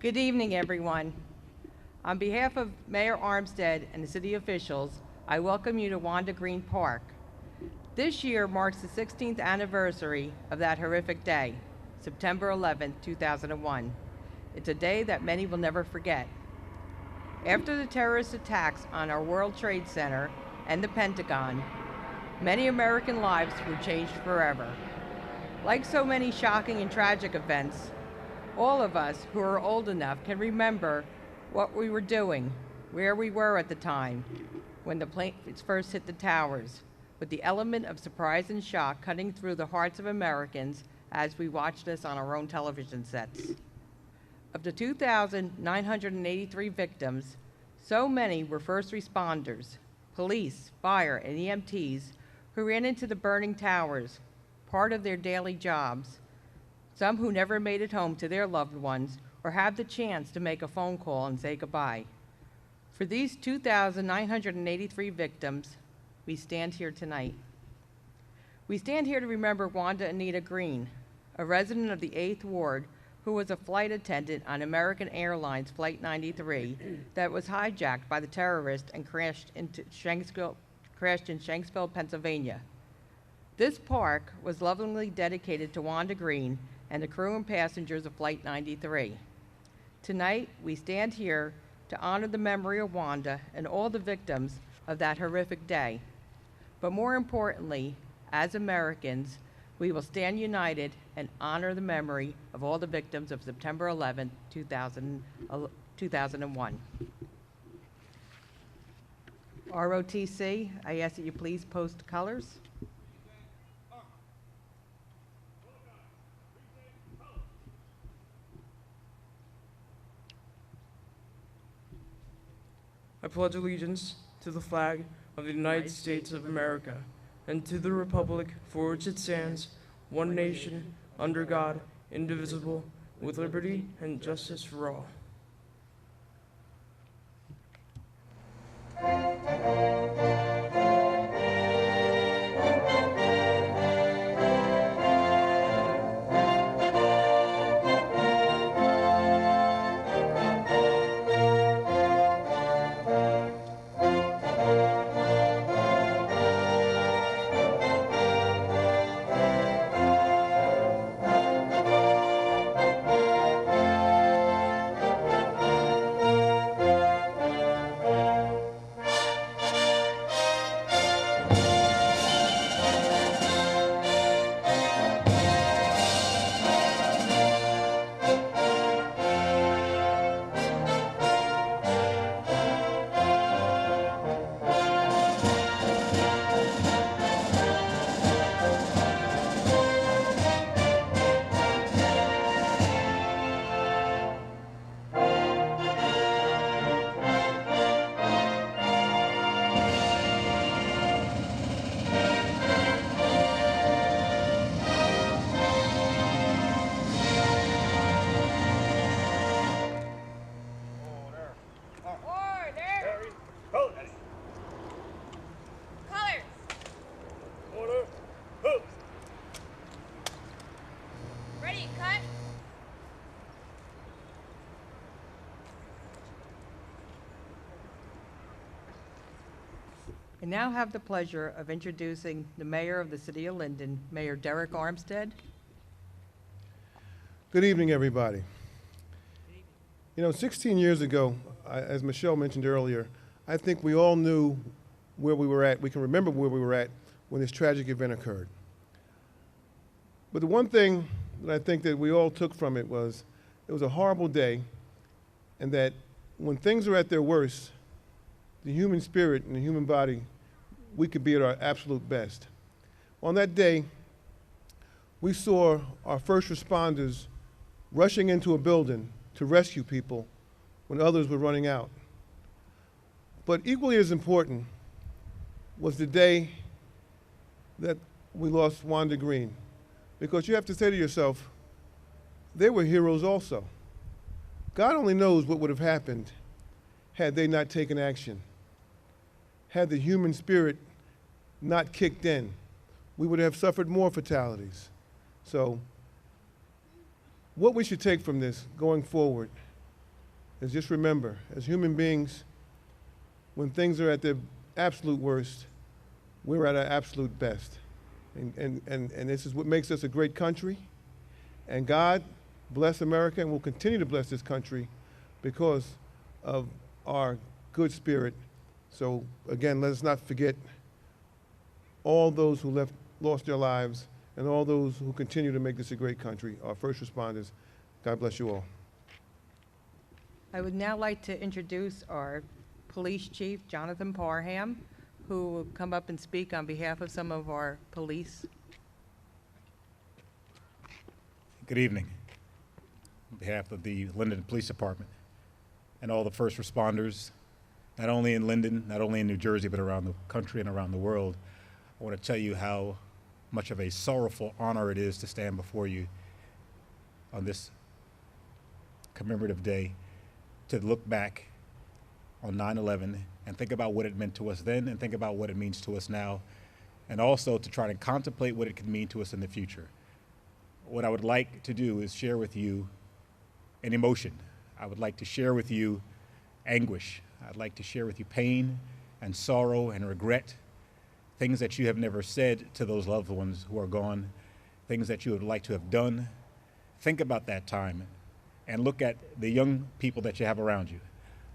Good evening, everyone. On behalf of Mayor Armstead and the city officials, I welcome you to Wanda Green Park. This year marks the 16th anniversary of that horrific day, September 11, 2001. It's a day that many will never forget. After the terrorist attacks on our World Trade Center and the Pentagon, many American lives were changed forever. Like so many shocking and tragic events, all of us who are old enough can remember what we were doing, where we were at the time when the planes first hit the towers, with the element of surprise and shock cutting through the hearts of Americans as we watched this on our own television sets. Of the 2,983 victims, so many were first responders, police, fire, and EMTs who ran into the burning towers, part of their daily jobs, some who never made it home to their loved ones or had the chance to make a phone call and say goodbye. For these 2,983 victims, we stand here tonight. We stand here to remember Wanda Anita Green, a resident of the 8th Ward who was a flight attendant on American Airlines Flight 93 that was hijacked by the terrorists and crashed in Shanksville, Pennsylvania. This park was lovingly dedicated to Wanda Green and the crew and passengers of Flight 93. Tonight, we stand here to honor the memory of Wanda and all the victims of that horrific day. But more importantly, as Americans, we will stand united and honor the memory of all the victims of September 11, 2001. ROTC, I ask that you please post colors. I pledge allegiance to the flag of the United States of America and to the republic for which it stands, one nation, under God, indivisible, with liberty and justice for all. I now have the pleasure of introducing the mayor of the city of Linden, Mayor Derek Armstead. Good evening, everybody. You know, 16 years ago, as Michelle mentioned earlier, I think we all knew where we were at. We can remember where we were at when this tragic event occurred. But the one thing that I think that we all took from it was a horrible day, and that when things are at their worst, the human spirit and the human body, we could be at our absolute best. On that day, we saw our first responders rushing into a building to rescue people when others were running out. But equally as important was the day that we lost Wanda Green, because you have to say to yourself, they were heroes also. God only knows what would have happened had they not taken action. Had the human spirit not kicked in, we would have suffered more fatalities. So what we should take from this going forward is just remember, as human beings, when things are at their absolute worst, we're at our absolute best. And this is what makes us a great country. And God bless America and will continue to bless this country because of our good spirit. So again, let us not forget all those who lost their lives and all those who continue to make this a great country, our first responders. God bless you all. I would now like to introduce our Police Chief, Jonathan Parham, who will come up and speak on behalf of some of our police. Good evening. On behalf of the Linden Police Department and all the first responders, not only in Linden, not only in New Jersey, but around the country and around the world, I want to tell you how much of a sorrowful honor it is to stand before you on this commemorative day, to look back on 9/11 and think about what it meant to us then and think about what it means to us now, and also to try to contemplate what it could mean to us in the future. What I would like to do is share with you an emotion. I would like to share with you anguish. I'd like to share with you pain and sorrow and regret, things that you have never said to those loved ones who are gone, things that you would like to have done. Think about that time and look at the young people that you have around you.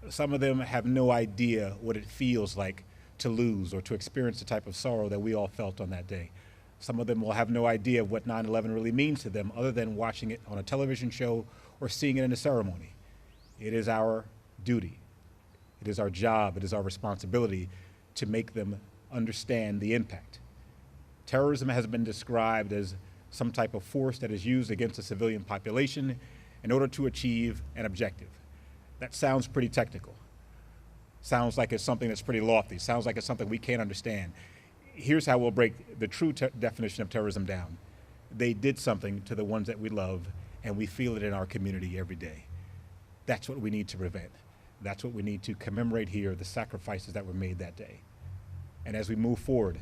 Some of them have no idea what it feels like to lose or to experience the type of sorrow that we all felt on that day. Some of them will have no idea of what 9/11 really means to them other than watching it on a television show or seeing it in a ceremony. It is our duty, it is our job, it is our responsibility to make them understand the impact. Terrorism has been described as some type of force that is used against a civilian population in order to achieve an objective. That sounds pretty technical. Sounds like it's something that's pretty lofty. Sounds like it's something we can't understand. Here's how we'll break the true definition of terrorism down. They did something to the ones that we love, and we feel it in our community every day. That's what we need to prevent. That's what we need to commemorate here, the sacrifices that were made that day. And as we move forward,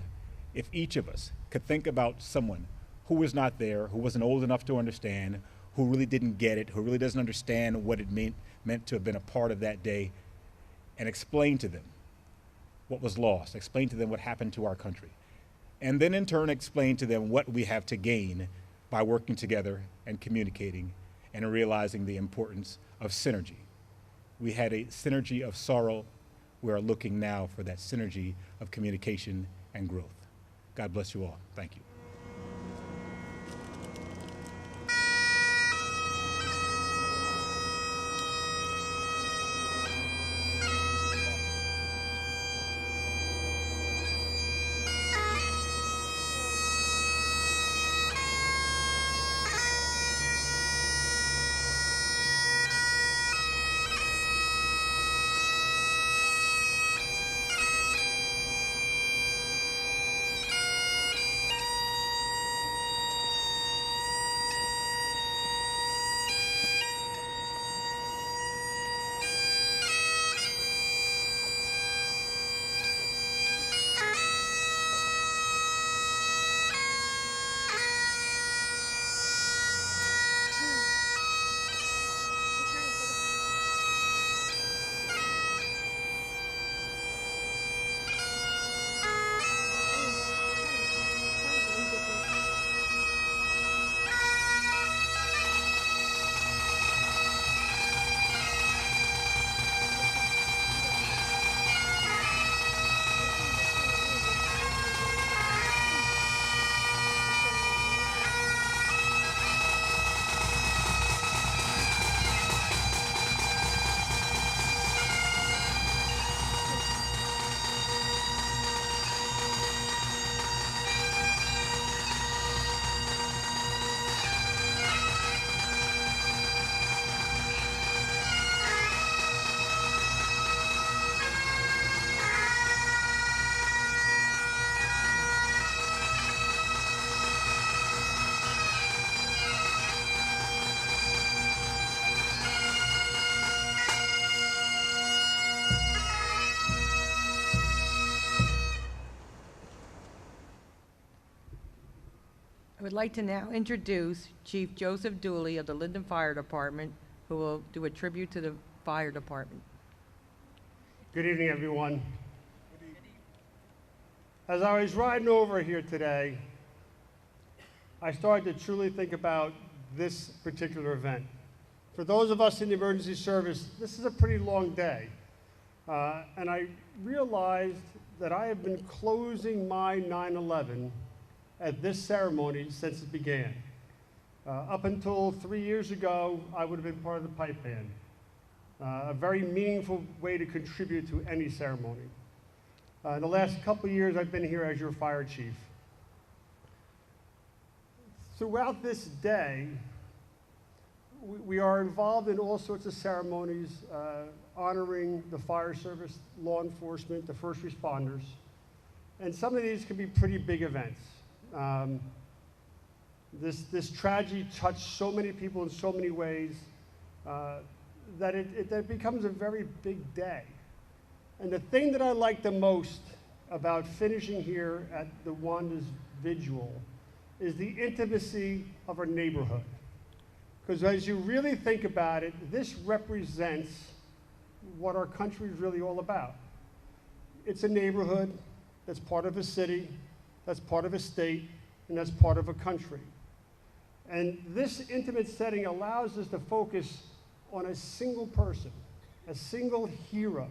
if each of us could think about someone who was not there, who wasn't old enough to understand, who really didn't get it, who really doesn't understand what it meant to have been a part of that day, and explain to them what was lost, explain to them what happened to our country, and then in turn explain to them what we have to gain by working together and communicating and realizing the importance of synergy. We had a synergy of sorrow. We are looking now for that synergy of communication and growth. God bless you all. Thank you. I would like to now introduce Chief Joseph Dooley of the Linden Fire Department, who will do a tribute to the Fire Department. Good evening, everyone. As I was riding over here today, I started to truly think about this particular event. For those of us in the emergency service, this is a pretty long day. And I realized that I have been closing my 9/11 at this ceremony since it began. Up until 3 years ago, I would have been part of the pipe band. A very meaningful way to contribute to any ceremony. In the last couple of years, I've been here as your fire chief. Throughout this day, we are involved in all sorts of ceremonies, honoring the fire service, law enforcement, the first responders. And some of these can be pretty big events. This tragedy touched so many people in so many ways that it becomes a very big day. And the thing that I like the most about finishing here at the Wanda's vigil is the intimacy of our neighborhood. Because as you really think about it, this represents what our country is really all about. It's a neighborhood that's part of a city, that's part of a state, and that's part of a country. And this intimate setting allows us to focus on a single person, a single hero.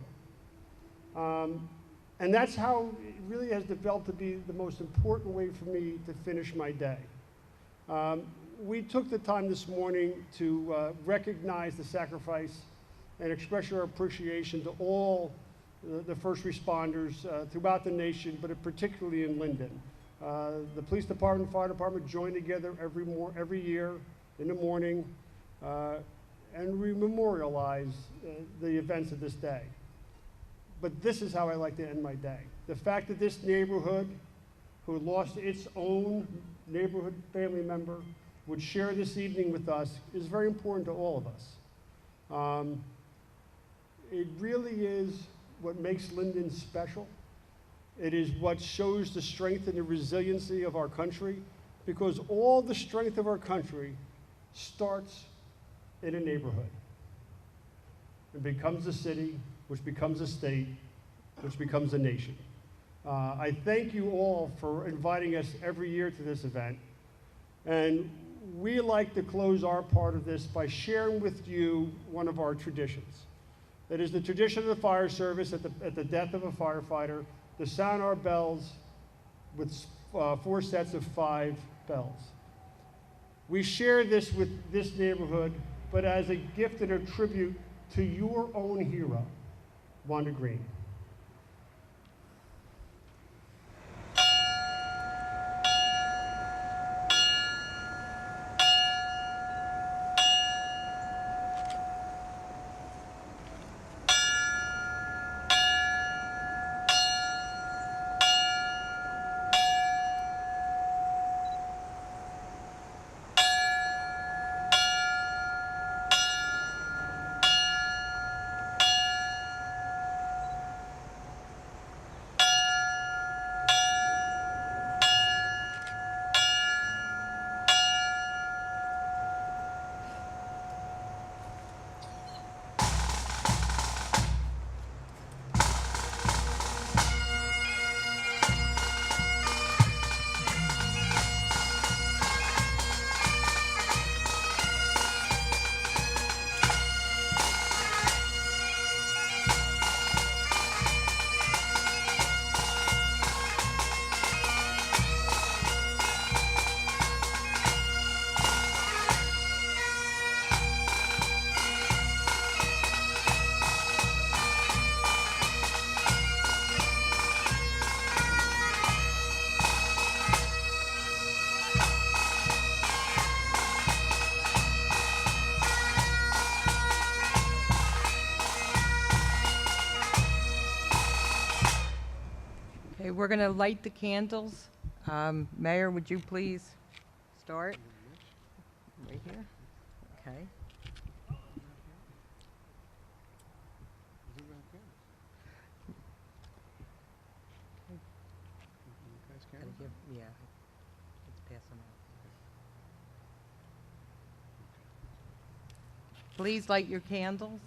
And that's how it really has developed to be the most important way for me to finish my day. We took the time this morning to recognize the sacrifice and express our appreciation to all the first responders throughout the nation, but particularly in Linden. The police department, fire department join together every year in the morning, and we memorialize the events of this day. But this is how I like to end my day. The fact that this neighborhood, who lost its own neighborhood family member, would share this evening with us is very important to all of us. It really is what makes Linden special. It is what shows the strength and the resiliency of our country, because all the strength of our country starts in a neighborhood. It becomes a city, which becomes a state, which becomes a nation. I thank you all for inviting us every year to this event. And we like to close our part of this by sharing with you one of our traditions. It is the tradition of the fire service at the death of a firefighter to sound our bells with 4 sets of 5 bells. We share this with this neighborhood, but as a gift and a tribute to your own hero, Wanda Green. Okay, we're going to light the candles. Mayor, would you please start? Right here? Okay. Yeah, let's pass them out. Please light your candles.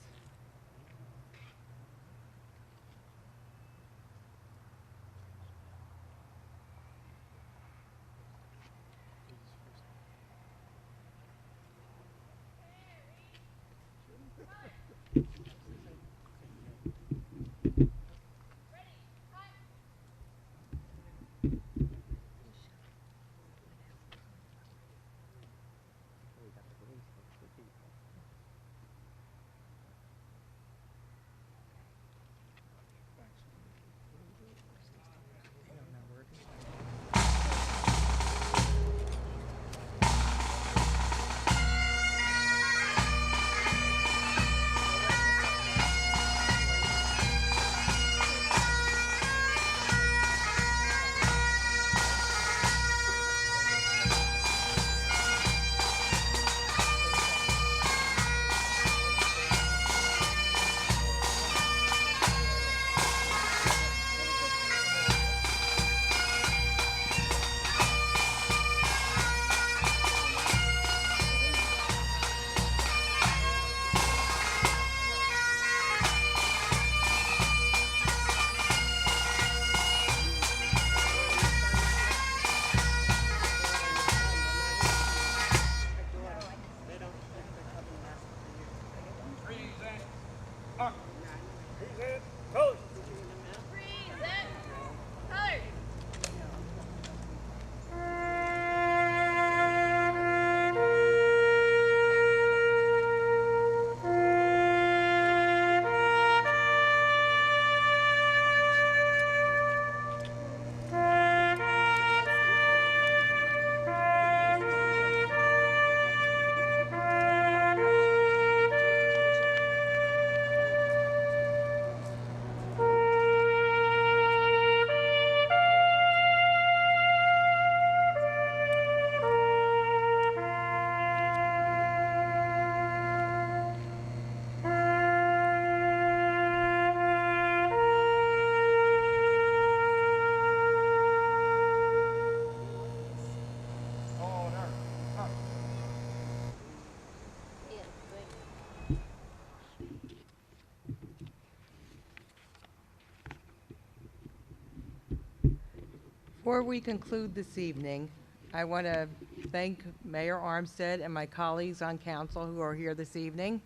Before we conclude this evening, I want to thank Mayor Armstead and my colleagues on council who are here this evening.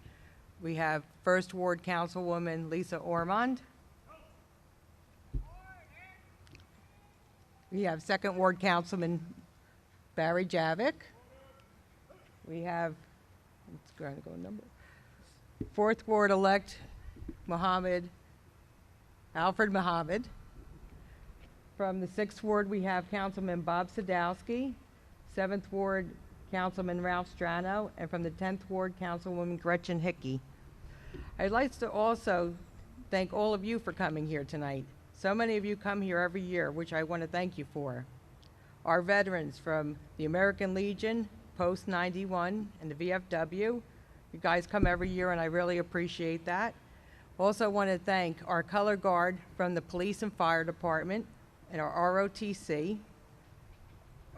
We have First Ward Councilwoman Lisa Ormond. We have Second Ward Councilman Barry Javik. We have, let's go ahead and go number. Fourth Ward-elect Alfred Mohammed. From the Sixth Ward, we have Councilman Bob Sadowski. Seventh Ward, Councilman Ralph Strano. And from the 10th Ward, Councilwoman Gretchen Hickey. I'd like to also thank all of you for coming here tonight. So many of you come here every year, which I want to thank you for. Our veterans from the American Legion, Post 91, and the VFW. You guys come every year, and I really appreciate that. Also want to thank our color guard from the Police and Fire Department and our ROTC,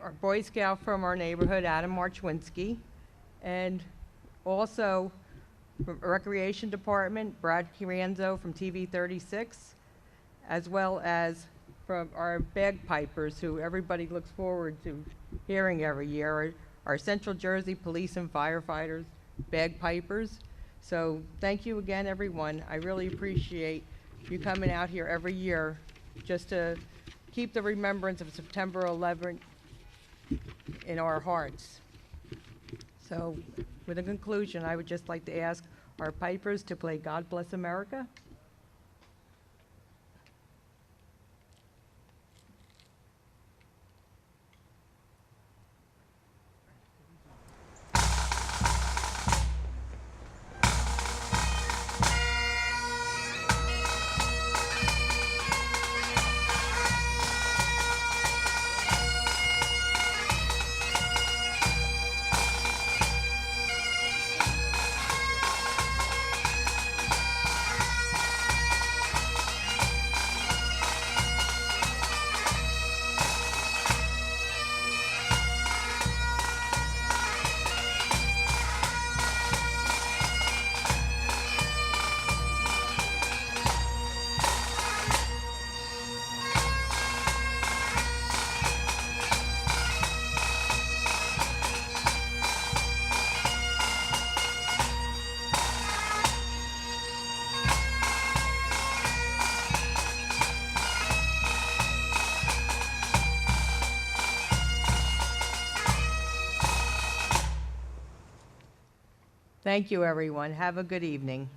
our Boy Scout from our neighborhood, Adam Marchwinski, and also from Recreation Department, Brad Kiranzo from TV 36, as well as from our bagpipers, who everybody looks forward to hearing every year, our Central Jersey Police and Firefighters, bagpipers. So thank you again, everyone. I really appreciate you coming out here every year just to keep the remembrance of September 11th in our hearts. So with a conclusion, I would just like to ask our pipers to play God Bless America. Thank you, everyone. Have a good evening.